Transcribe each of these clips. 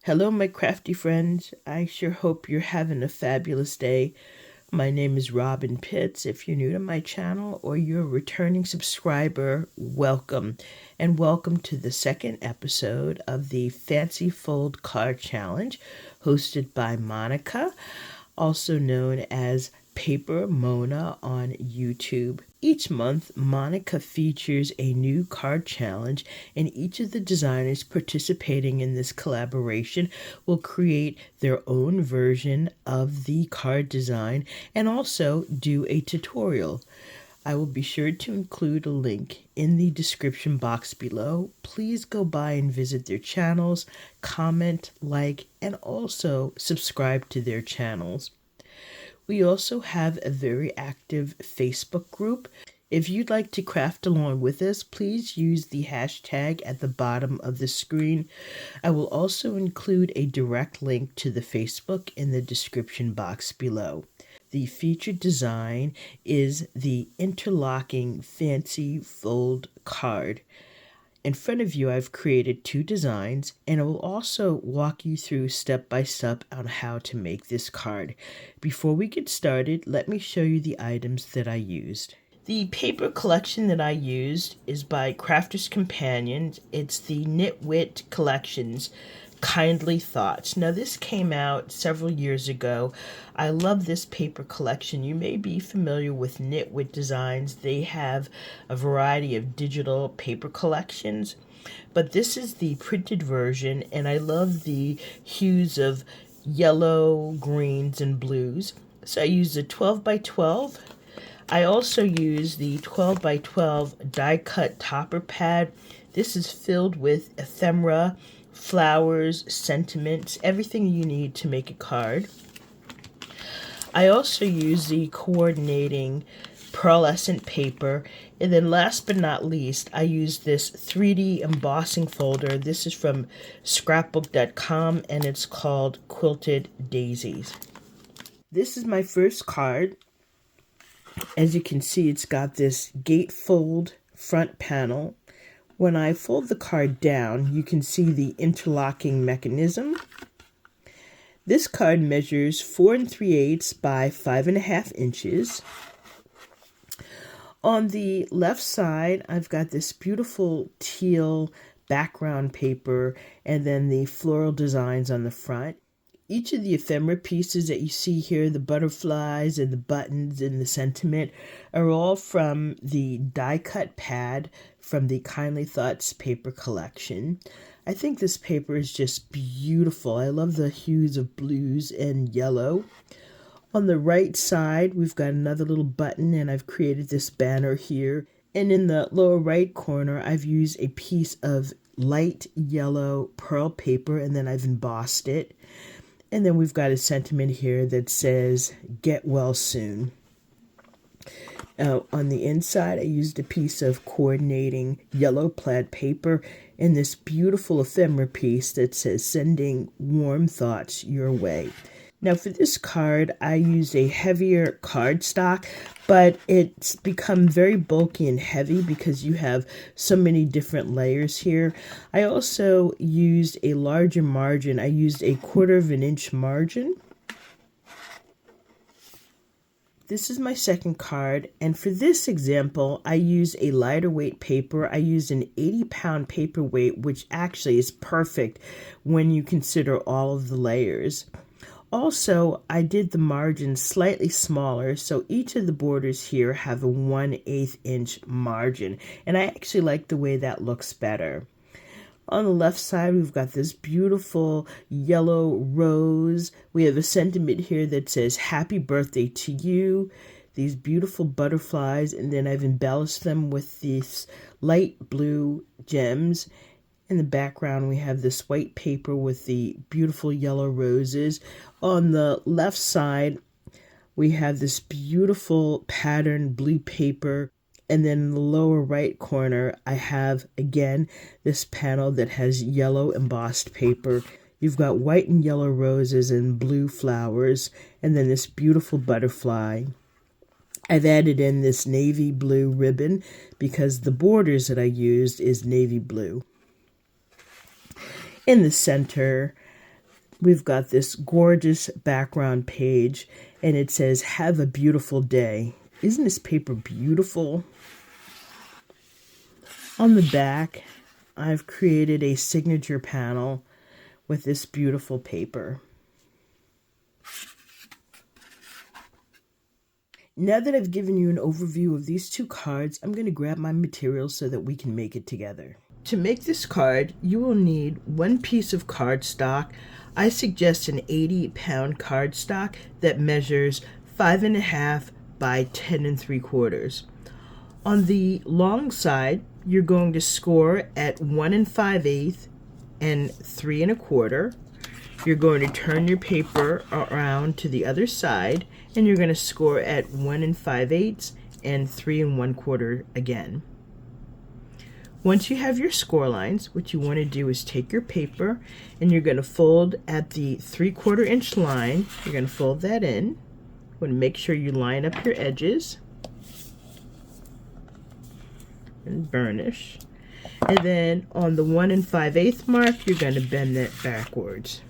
Hello, my crafty friends. I sure hope you're having a fabulous day. My name is Robyn Pitts. If you're new to my channel or you're a returning subscriber, welcome. And welcome to the second episode of the Fancy Fold Card Challenge, hosted by Monica, also known as Paper Mona on YouTube. Each month, Monica features a new card challenge, and each of the designers participating in this collaboration will create their own version of the card design and also do a tutorial. I will be sure to include a link in the description box below. Please go by and visit their channels, comment, like, and also subscribe to their channels. We also have a very active Facebook group. If you'd like to craft along with us, please use the hashtag at the bottom of the screen. I will also include a direct link to the Facebook in the description box below. The featured design is the Interlocking Fancy Fold Card. In front of you, I've created two designs, and I will also walk you through step by step on how to make this card. Before we get started, let me show you the items that I used. The paper collection that I used is by Crafter's Companions. It's the Knit Collections Kindly Thoughts. Now, this came out several years ago. I love this paper collection. You may be familiar with Knit Designs. They have a variety of digital paper collections, but this is the printed version, and I love the hues of yellow, greens, and blues. So I used a 12 by 12. I also use the 12 by 12 die cut topper pad. This is filled with ephemera, flowers, sentiments, everything you need to make a card. I also use the coordinating pearlescent paper, and then last but not least, I use this 3D embossing folder. This is from scrapbook.com, and it's called Quilted Daisies. This is my first card. As you can see, it's got this gatefold front panel. When I fold the card down, you can see the interlocking mechanism. This card measures 4 3/8 by 5.5 inches. On the left side, I've got this beautiful teal background paper and then the floral designs on the front. Each of the ephemera pieces that you see here, the butterflies and the buttons and the sentiment, are all from the die cut pad from the Kindly Thoughts paper collection. I think this paper is just beautiful. I love the hues of blues and yellow. On the right side, we've got another little button, and I've created this banner here. And in the lower right corner, I've used a piece of light yellow pearl paper, and then I've embossed it. And then we've got a sentiment here that says, "Get well soon." On the inside, I used a piece of coordinating yellow plaid paper and this beautiful ephemera piece that says, "Sending warm thoughts your way." Now, for this card, I used a heavier cardstock, but it's become very bulky and heavy because you have so many different layers here. I also used a larger margin. I used a 1/4 inch margin. This is my second card, and for this example, I used a lighter weight paper. I used an 80-pound paperweight, which actually is perfect when you consider all of the layers. Also, I did the margin slightly smaller, so each of the borders here have a 1/8 inch margin, and I actually like the way that looks better. On the left side, we've got this beautiful yellow rose. We have a sentiment here that says, "Happy birthday to you." These beautiful butterflies, and then I've embellished them with these light blue gems. In the background, we have this white paper with the beautiful yellow roses. On the left side, we have this beautiful patterned blue paper. And then in the lower right corner, I have, again, this panel that has yellow embossed paper. You've got white and yellow roses and blue flowers, and then this beautiful butterfly. I've added in this navy blue ribbon because the borders that I used is navy blue. In the center, we've got this gorgeous background page, and it says, "Have a beautiful day." Isn't this paper beautiful? On the back, I've created a signature panel with this beautiful paper. Now that I've given you an overview of these two cards, I'm going to grab my materials so that we can make it together. To make this card, you will need one piece of cardstock. I suggest an 80-pound cardstock that measures 5.5 by 10 3/4. On the long side, you're going to score at 1 5/8 and 3 1/4. You're going to turn your paper around to the other side, and you're going to score at 1 5/8 and 3 1/4 again. Once you have your score lines, what you want to do is take your paper and you're going to fold at the 3/4 inch line. You're going to fold that in. You want to make sure you line up your edges and burnish. And then on the 1 5/8 mark, you're going to bend that backwards.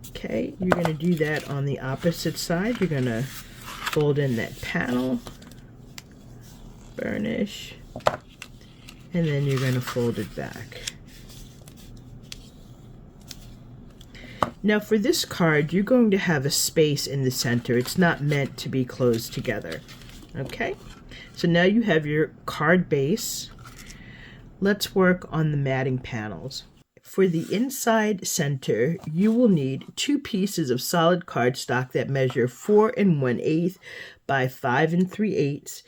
Okay, you're going to do that on the opposite side. You're going to fold in that panel, burnish, and then you're going to fold it back. Now for this card, you're going to have a space in the center. It's not meant to be closed together. Okay, so now you have your card base. Let's work on the matting panels. For the inside center, you will need 2 pieces of solid cardstock that measure 4 1/8 by 5 3/8,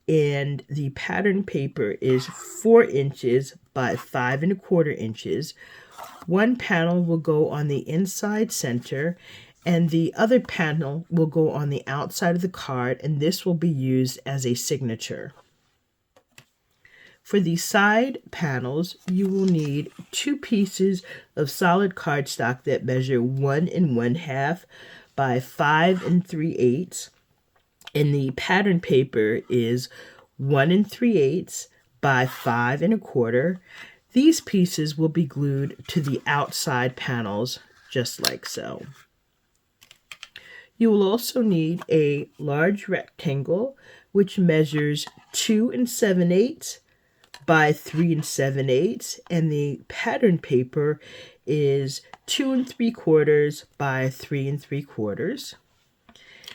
and the pattern paper is 4 inches by 5 1/4 inches. One panel will go on the inside center, and the other panel will go on the outside of the card, and this will be used as a signature. For the side panels, you will need 2 pieces of solid cardstock that measure 1 1/2 by 5 3/8, and the pattern paper is 1 3/8 by 5 1/4. These pieces will be glued to the outside panels, just like so. You will also need a large rectangle, which measures 2 7/8 by 3 7/8, and the pattern paper is 2 3/4 by 3 3/4.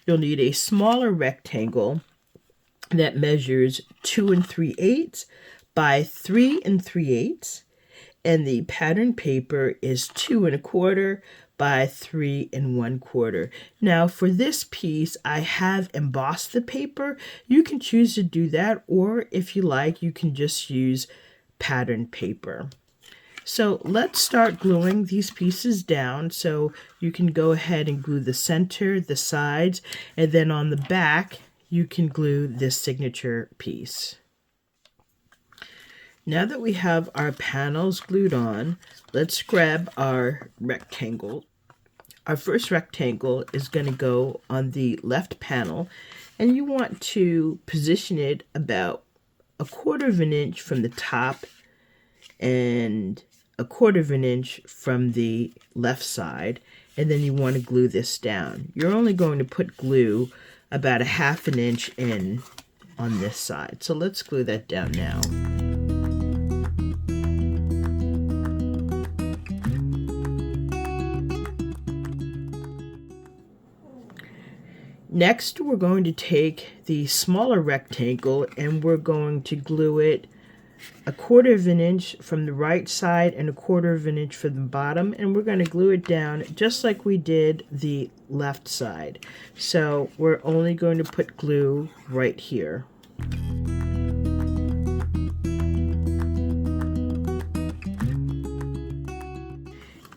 You'll need a smaller rectangle that measures 2 3/8 by 3 3/8, and the pattern paper is 2 1/4 by 3 1/4. Now for this piece, I have embossed the paper. You can choose to do that, or if you like, you can just use pattern paper. So let's start gluing these pieces down. So you can go ahead and glue the center, the sides, and then on the back, you can glue this signature piece. Now that we have our panels glued on, let's grab our rectangle. Our first rectangle is going to go on the left panel, and you want to position it about 1/4 inch from the top and 1/4 inch from the left side, and then you want to glue this down. You're only going to put glue about 1/2 inch in on this side. So let's glue that down now. Next, we're going to take the smaller rectangle and we're going to glue it 1/4 inch from the right side and 1/4 inch from the bottom, and we're going to glue it down just like we did the left side. So we're only going to put glue right here.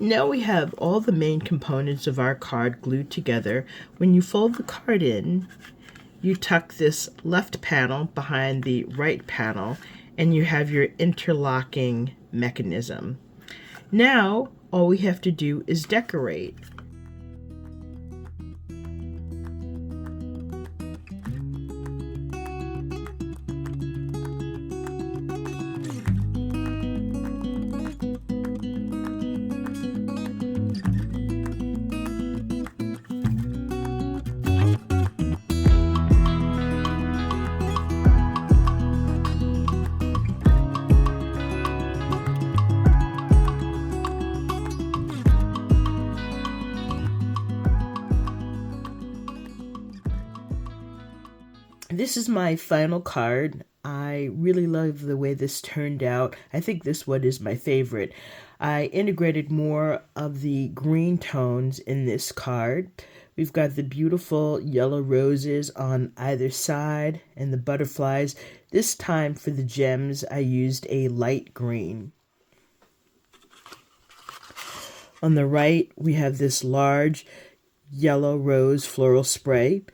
Now we have all the main components of our card glued together. When you fold the card in, you tuck this left panel behind the right panel, and you have your interlocking mechanism. Now, all we have to do is decorate. This is my final card. I really love the way this turned out. I think this one is my favorite. I integrated more of the green tones in this card. We've got the beautiful yellow roses on either side and the butterflies. This time for the gems, I used a light green. On the right, we have this large yellow rose floral spray.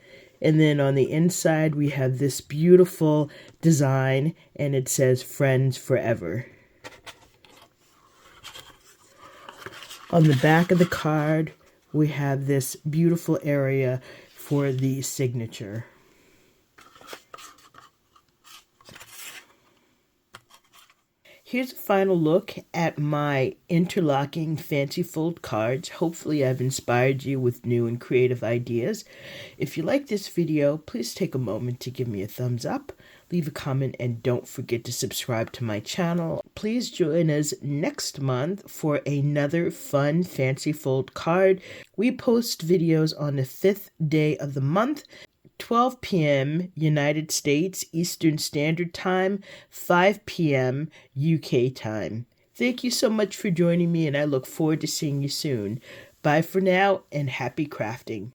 And then on the inside, we have this beautiful design, and it says Friends Forever. On the back of the card, we have this beautiful area for the signature. Here's a final look at my interlocking fancy fold cards. Hopefully I've inspired you with new and creative ideas. If you like this video, please take a moment to give me a thumbs up, leave a comment, and don't forget to subscribe to my channel. Please join us next month for another fun fancy fold card. We post videos on the 5th day of the month. 12 p.m. United States Eastern Standard Time, 5 p.m. UK time. Thank you so much for joining me, and I look forward to seeing you soon. Bye for now, and happy crafting.